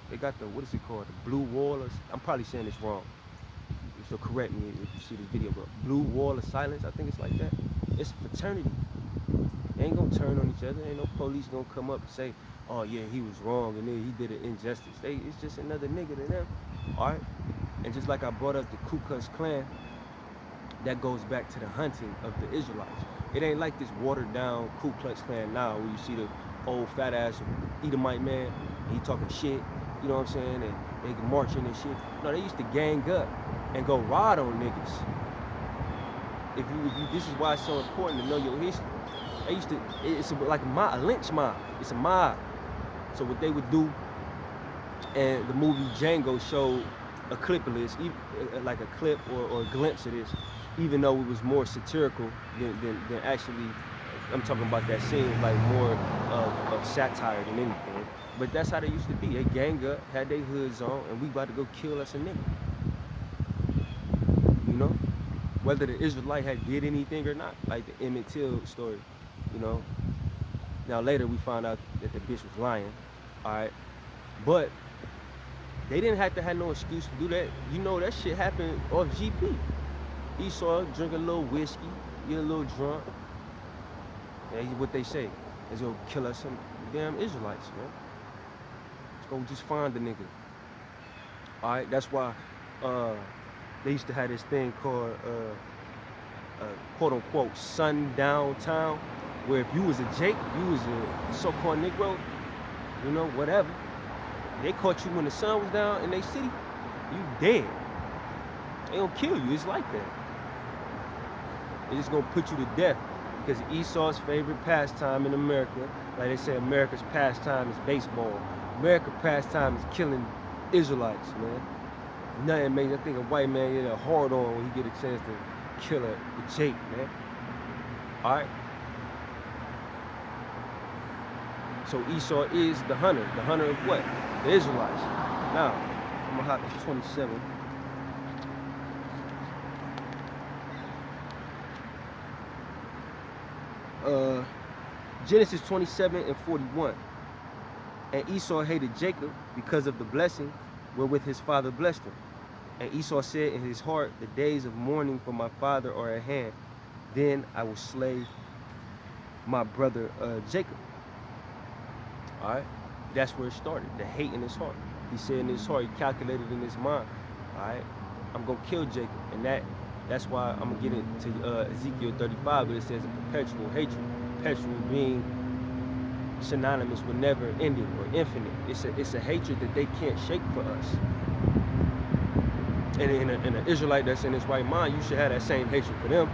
They got the, what is it called? The blue wall, or I'm probably saying this wrong. So correct me if you see this video, but blue wall of silence, I think it's like that. It's fraternity. They ain't gonna turn on each other. Ain't no police gonna come up and say, oh yeah, he was wrong and then he did an injustice. It's just another nigga to them. All right. And just like I brought up the Ku Klux Klan, that goes back to the hunting of the Israelites. It ain't like this watered down Ku Klux Klan now where you see the old fat ass Edomite man and he talking shit, you know what I'm saying, and they marching and shit. No, they used to gang up and go ride on niggas. If you, this is why it's so important to know your history. They used to, it's like a lynch mob. It's a mob. So what they would do, and the movie Django showed a clip of this, like a clip or a glimpse of this, even though it was more satirical than actually, I'm talking about that scene, like more of satire than anything. But that's how they used to be. They gang up, had their hoods on, and we about to go kill us a nigga. You know? Whether the Israelite had did anything or not, like the Emmett Till story, you know? Now later we found out that the bitch was lying, all right? But they didn't have to have no excuse to do that. You know, that shit happened off GP. Esau drink a little whiskey, get a little drunk. And what they say is gonna kill us some damn Israelites, man. Let's go just find the nigga. All right, that's why they used to have this thing called quote unquote sundown town, where if you was a Jake, you was a so-called Negro, you know, whatever. They caught you when the sun was down in their city, you dead. They gonna kill you. It's like that. They just gonna put you to death because Esau's favorite pastime in America, like they say, America's pastime is baseball. America's pastime is killing Israelites, man. Nothing makes, I think, a white man get a hard on when he get a chance to kill a Jake, man. All right. So Esau is the hunter of what? The Israelites. Now, I'm gonna hop to 27. Genesis 27 and 41. And Esau hated Jacob because of the blessing wherewith his father blessed him. And Esau said in his heart, the days of mourning for my father are at hand. Then I will slay my brother Jacob. All right, that's where it started. The hate in his heart. He said in his heart, he calculated in his mind. All right, I'm gonna kill Jacob, and that's why I'm gonna get into Ezekiel 35, where it says a perpetual hatred. Perpetual being synonymous with never ending or infinite. It's a hatred that they can't shake for us. And in an Israelite that's in his right mind, you should have that same hatred for them.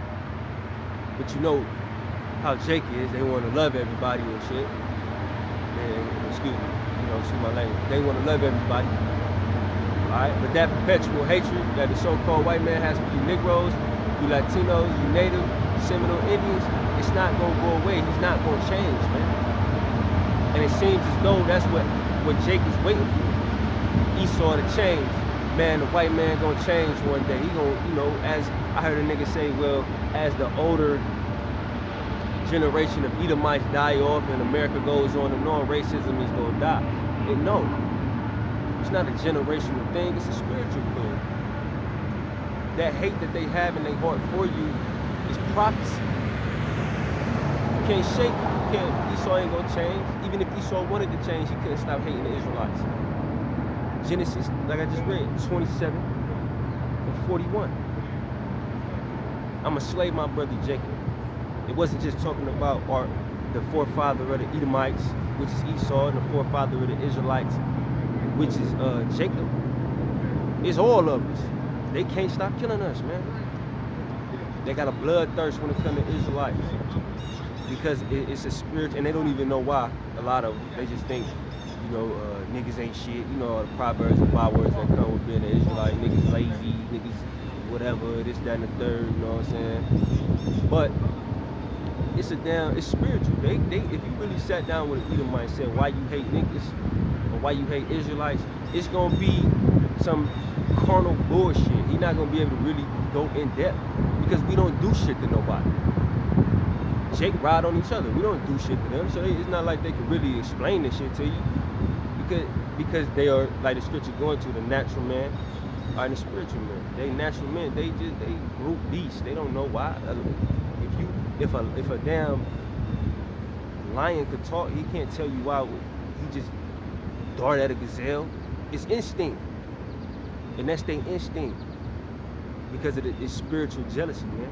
But you know how Jake is. They want to love everybody and shit. And, excuse me, you know, excuse my language. They want to love everybody. All right, but that perpetual hatred that the so-called white man has for you Negroes, you Latinos, you Native, Seminole Indians, it's not gonna go away. He's not gonna change, man. And it seems as though that's what Jake is waiting for. Esau to change. Man, the white man gonna change one day. He gonna, you know, as I heard a nigga say, well, as the older generation of Edomites die off and America goes on and on, racism is gonna die. And no, it's not a generational thing, it's a spiritual thing. That hate that they have in their heart for you is prophecy. You can't shake it. You can't. Esau ain't gonna change. Even if Esau wanted to change, he couldn't stop hating the Israelites. Genesis, like I just read, 27 and 41. I'ma slay my brother Jacob. It wasn't just talking about the forefather of the Edomites, which is Esau, and the forefather of the Israelites, which is Jacob. It's all of us. They can't stop killing us, man. They got a bloodthirst when it comes to Israelites. Because it's a spirit, and they don't even know why. A lot of them, they just think, you know, niggas ain't shit. You know, the proverbs and bywords that come with being an Israelite. Niggas lazy, niggas whatever, this, that, and the third, you know what I'm saying? But it's spiritual. They if you really sat down with an Edomite and said why you hate niggas or why you hate Israelites, it's gonna be some carnal bullshit. He's not gonna be able to really go in depth because we don't do shit to nobody. Jake ride on each other. We don't do shit to them, so it's not like they can really explain this shit to you because they are, like the scripture going to, the natural man and the spiritual man. They natural men, they brute beasts. They don't know why. If a damn lion could talk, he can't tell you why he just dart at a gazelle. It's instinct, and that's their instinct because of it's spiritual jealousy, man.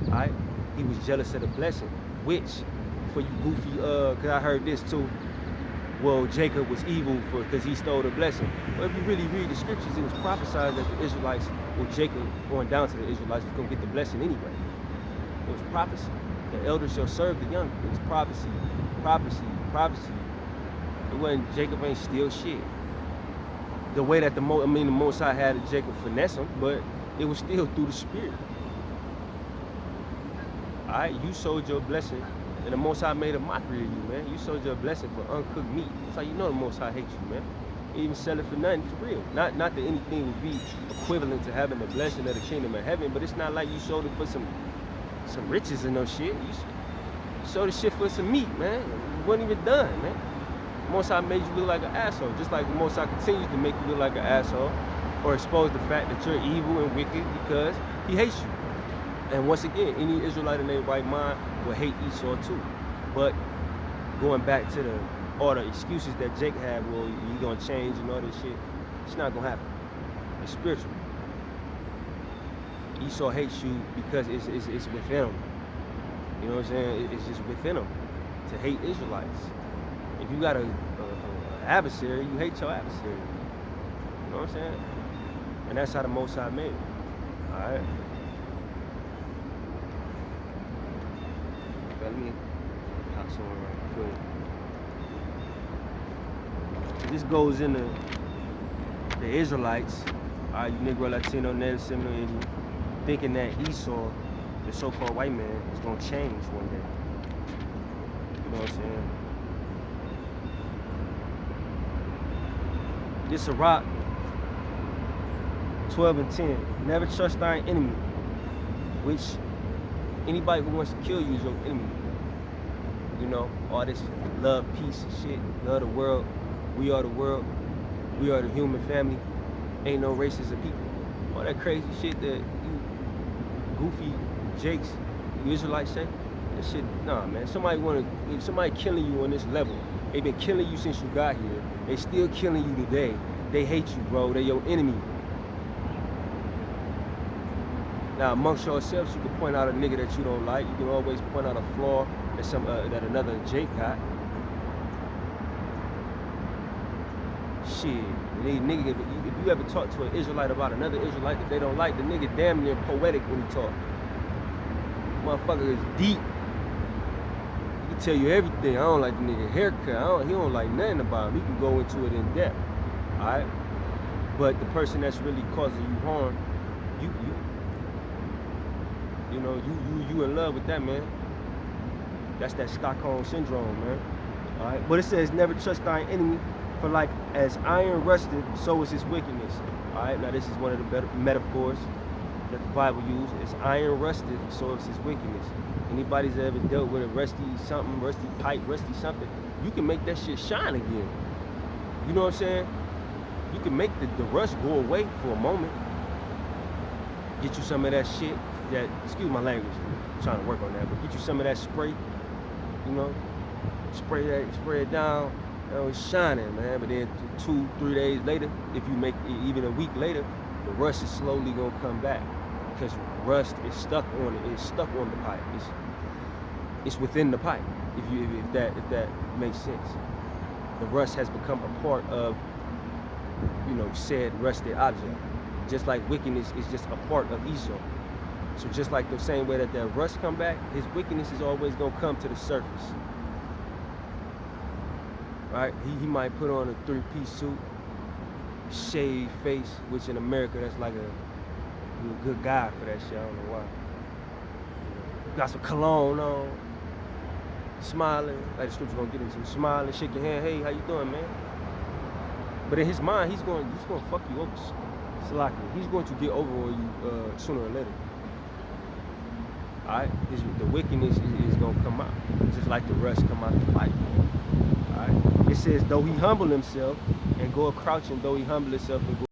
All right, he was jealous of the blessing, which for you goofy, cause I heard this too. Well, Jacob was evil because he stole the blessing. Well, if you really read the scriptures, it was prophesied that the Israelites, or Jacob going down to the Israelites, was gonna get the blessing anyway. It was prophecy. The elders shall serve the young. It was prophecy, prophecy, prophecy. It wasn't, Jacob ain't steal shit. The way that the Most High had Jacob finesse him, but it was still through the spirit. All right, you sold your blessing, and the Most High made a mockery of you, man. You sold your blessing for uncooked meat. That's how you know the Most High hates you, man. You even sell it for nothing, for real. Not that anything would be equivalent to having the blessing of the kingdom of heaven, but it's not like you sold it for some riches and no shit. You sold the shit for some meat, man. It wasn't even done, man. The Most High made you look like an asshole, just like the Most High continues to make you look like an asshole, or expose the fact that you're evil and wicked because he hates you. And once again, any Israelite in their right mind will hate Esau too. But going back to all the excuses that Jake had, well, you gonna change and all this shit, it's not gonna happen. It's spiritual. Esau hates you because it's within him. You know what I'm saying? It's just within him to hate Israelites. If you got a adversary, you hate your adversary. You know what I'm saying? And that's how the Most High made it. All right. Let me hop somewhere right quick. This goes into the Israelites, all right, you Negro, Latino, Native, Seminole Indian, thinking that Esau, the so-called white man, is gonna change one day. You know what I'm saying? This Sirach 12 and 10. Never trust thine enemy, which anybody who wants to kill you is your enemy. You know, all this love, peace, and shit. Love the world. We are the world. We are the human family. Ain't no races of people. All that crazy shit that you goofy Jakes, you Israelites say. That shit, nah, man. If somebody killing you on this level, they been killing you since you got here. They still killing you today. They hate you, bro. They your enemy. Now, amongst yourselves, you can point out a nigga that you don't like. You can always point out a flaw that that another Jake got. Shit, nigga, if you ever talk to an Israelite about another Israelite that they don't like, the nigga damn near poetic when he talk. Motherfucker is deep. He can tell you everything. I don't like the nigga haircut. He don't like nothing about him. He can go into it in depth. All right, but the person that's really causing you harm, you know, you in love with that, man. That's that Stockholm syndrome, man. All right, but it says never trust thine enemy, for like as iron rusted, so is his wickedness. All right, now this is one of the better metaphors that the Bible uses. It's iron rusted, so is his wickedness. Anybody's ever dealt with a rusty something, rusty pipe, rusty something, you can make that shit shine again. You know what I'm saying? You can make the rust go away for a moment. Get you some of that shit that, excuse my language, I'm trying to work on that, but get you some of that spray, you know, spray it down, you know, it's shining, man. But then 2-3 days later, if you make it even a week later, the rust is slowly gonna come back because rust is stuck on it. It's stuck on the pipe. It's within the pipe. If that makes sense. The rust has become a part of, you know, said rusted object. Just like wickedness is just a part of Esau. So just like the same way that rust come back, his wickedness is always gonna come to the surface. Right? He might put on a 3-piece suit, shaved face, which in America that's like a good guy for that shit. I don't know why. Got some cologne on, smiling, like the scripture gonna get into, smiling, shake your hand, hey, how you doing, man? But in his mind, he's going to fuck you over. He's going to get over on you sooner or later. All right, the wickedness is gonna come out, just like the rust come out the pipe. All right, it says though he humble himself and go a crouching, though he humble himself and go